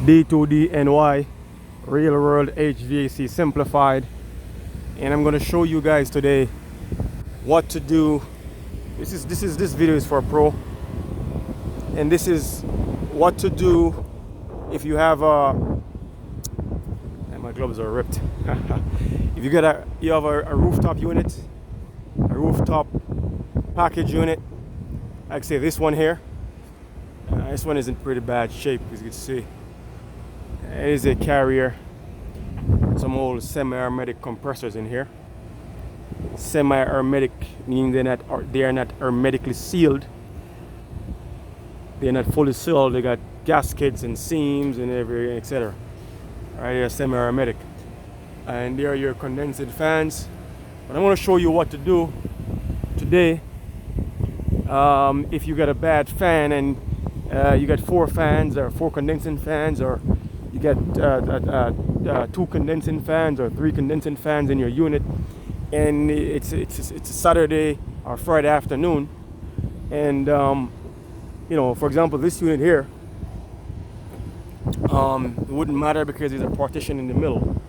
D2DNY, Real World HVAC Simplified, and I'm going to show you guys today what to do. This video is for a pro, and this is what to do if you have a, and my gloves are ripped. If you have a rooftop unit, a rooftop package unit, like say this one here. This one is in pretty bad shape, as you can see. It is a carrier. Some old semi-hermetic compressors in here. Semi-hermetic meaning they are not hermetically sealed. They are not fully sealed. They got gaskets and seams and everything, etc. Right, they're semi-hermetic. And there are your condensing fans. But I'm going to show you what to do today. If you got a bad fan and you got 4 fans or 4 condensing fans, or you got 2 condensing fans or 3 condensing fans in your unit, and it's a Saturday or Friday afternoon, and you know, for example, this unit here, it wouldn't matter because there's a partition in the middle.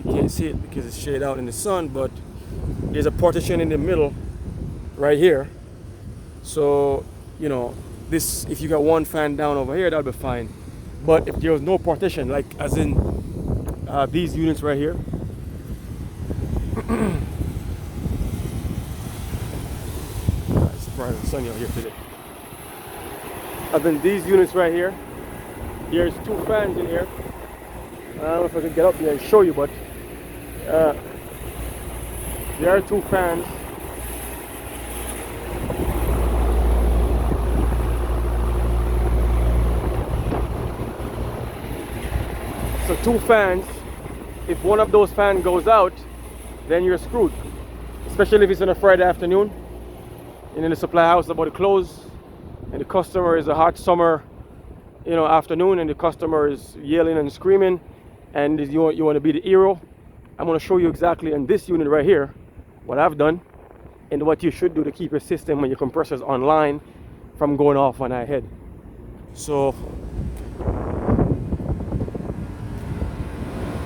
You can't see it because it's shaded out in the sun, but there's a partition in the middle right here. So, you know, this, if you got 1 fan down over here, that'll be fine. But if there was no partition, like as in these units right here, it's bright and sunny out here today. As in these units right here, there's 2 fans in here. I don't know if I can get up there and show you, but there are 2 fans. So 2 fans, if one of those fans goes out, then you're screwed. Especially if it's on a Friday afternoon, and in the supply house is about to close, and the customer is a hot summer, you know, afternoon, and the customer is yelling and screaming, and you want to be the hero. I'm going to show you exactly in this unit right here what I've done and what you should do to keep your system and your compressors online from going off on ahead. So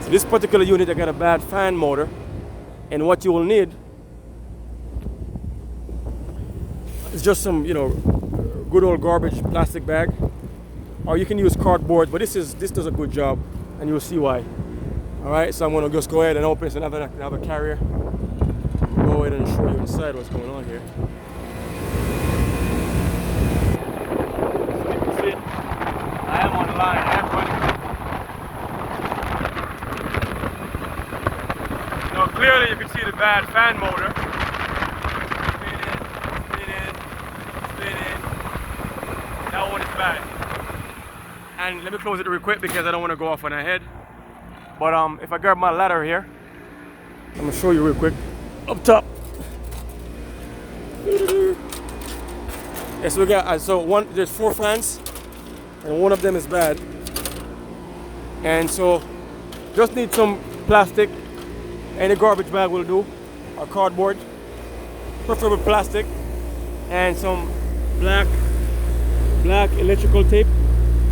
this particular unit, I got a bad fan motor, and what you will need is just some, you know, good old garbage plastic bag, or you can use cardboard, but this does a good job, and you'll see why. All right, so I'm gonna just go ahead and open this and have a carrier. Go ahead and show you inside what's going on here. So you can see, I am on the line. I am running. Now clearly you can see the bad fan motor. Spin in. That one is bad. And let me close it real quick because I don't want to go off on a head. But if I grab my ladder here, I'm gonna show you real quick. Up top. Yes, we got there's 4 fans, and one of them is bad. And so just need some plastic. Any garbage bag will do, or cardboard, preferably plastic, and some black electrical tape,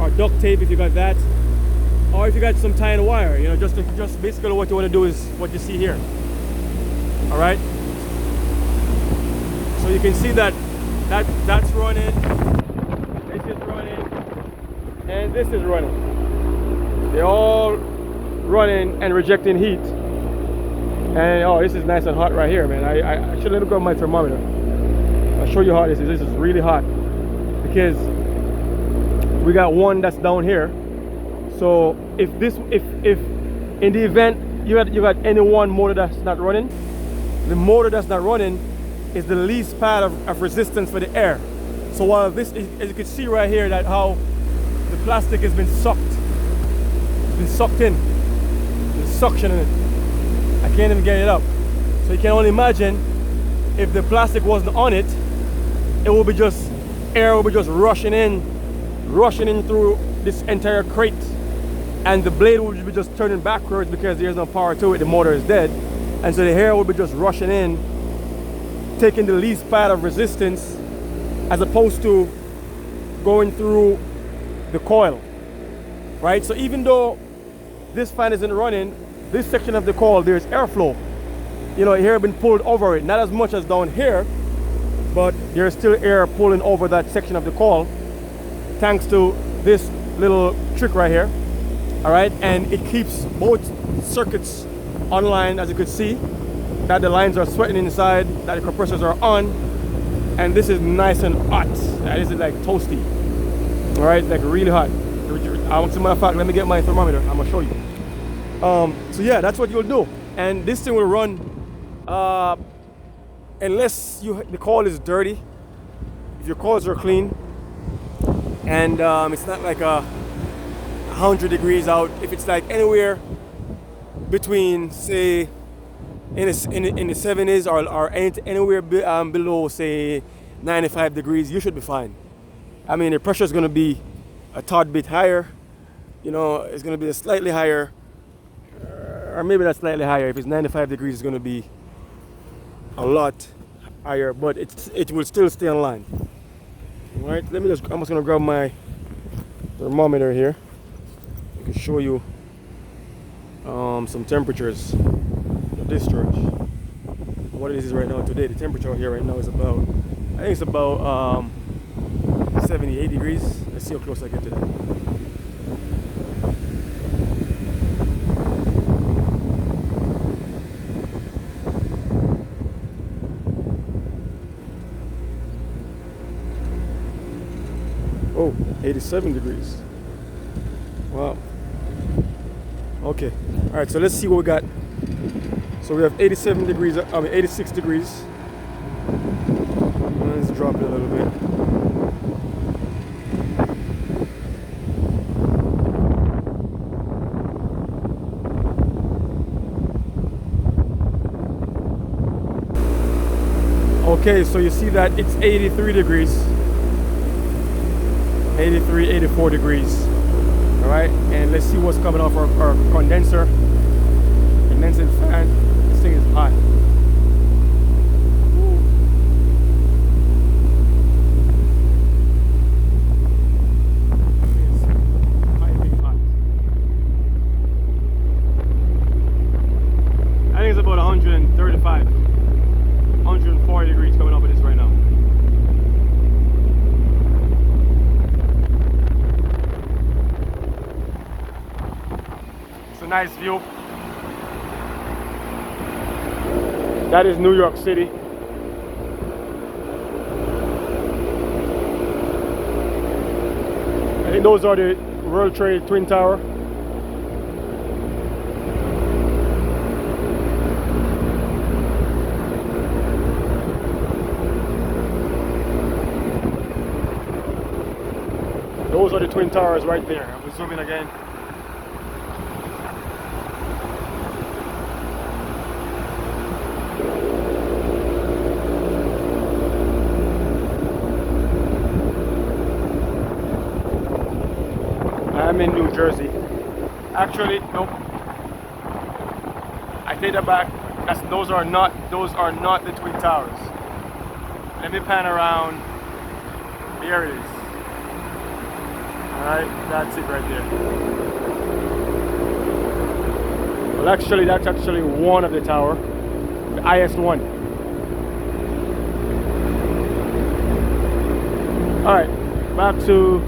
or duct tape if you got that, or if you got some tie and wire. You know, just basically what you want to do is what you see here. All right. So you can see that's running. This is running, and this is running. They're all running and rejecting heat. And oh, this is nice and hot right here, man. I should let me grab my thermometer. I'll show you how this is. This is really hot because we got one that's down here. So if in the event you got any one motor that's not running, the motor that's not running is the least pad of resistance for the air. So while this is, as you can see right here, that how the plastic has been sucked. It's been sucked in. There's suction in it. I can't even get it up. So you can only imagine if the plastic wasn't on it, it will be just, air will be just rushing in through this entire crate, and the blade will be just turning backwards because there's no power to it, the motor is dead. And so the air will be just rushing in, taking the least pad of resistance as opposed to going through the coil. right? So even though this fan isn't running, this section of the coil, there's airflow. You know, air been pulled over it, not as much as down here, but there's still air pulling over that section of the coil, thanks to this little trick right here. All right, and it keeps both circuits online, as you could see, that the lines are sweating inside, that the compressors are on, and this is nice and hot. This is like toasty. All right, like really hot. As a matter of fact, let me get my thermometer. I'm gonna show you. So yeah, that's what you'll do, and this thing will run unless the coil is dirty. If your coils are clean, and it's not like 100 degrees out. If it's like anywhere between, say, in the 70s or anywhere below, say, 95 degrees, you should be fine. I mean, the pressure is going to be a tad bit higher. You know, it's going to be slightly higher, or maybe not slightly higher. If it's 95 degrees, it's going to be a lot higher, but it will still stay online. All right, I'm just going to grab my thermometer here. I can show you some temperatures of discharge. What it is right now today. The temperature here right now is about, I think it's about 78 degrees. Let's see how close I get to that. Oh, 87 degrees. Wow. Okay. All right, so let's see what we got. So we have 87 degrees, 86 degrees. Let's drop it a little bit. Okay, so you see that it's 83 degrees. 83, 84 degrees. All right, and let's see what's coming off our condenser. Condensing fan. This thing is hot. I think it's about 135, 140 degrees coming off of this right now. It's a nice view. That is New York City. I think those are the World Trade Twin Tower. Those are the Twin Towers right there. I'm zooming again. I'm in New Jersey. Actually, nope. I take that back. Those are not the Twin Towers. Let me pan around. There it is. Alright, that's it right there. Well, actually, that's actually one of the tower, the IS-1. Alright, back to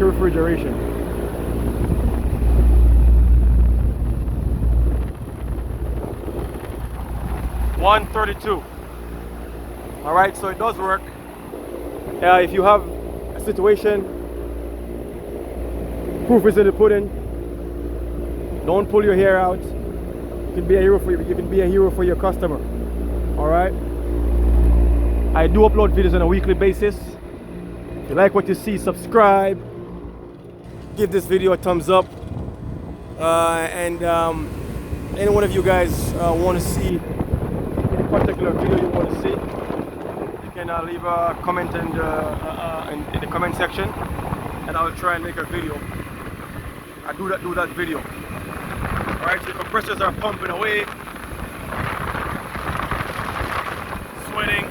refrigeration. $132. All right, so it does work. If you have a situation, proof is in the pudding. Don't pull your hair out. You can be a hero for you. You can be a hero for your customer. All right. I do upload videos on a weekly basis. If you like what you see, subscribe. Give this video a thumbs up. And any one of you guys want to see any particular video you want to see, you can leave a comment in the comment section, and I'll try and make a video. I do that video. Alright, so the compressors are pumping away, sweating.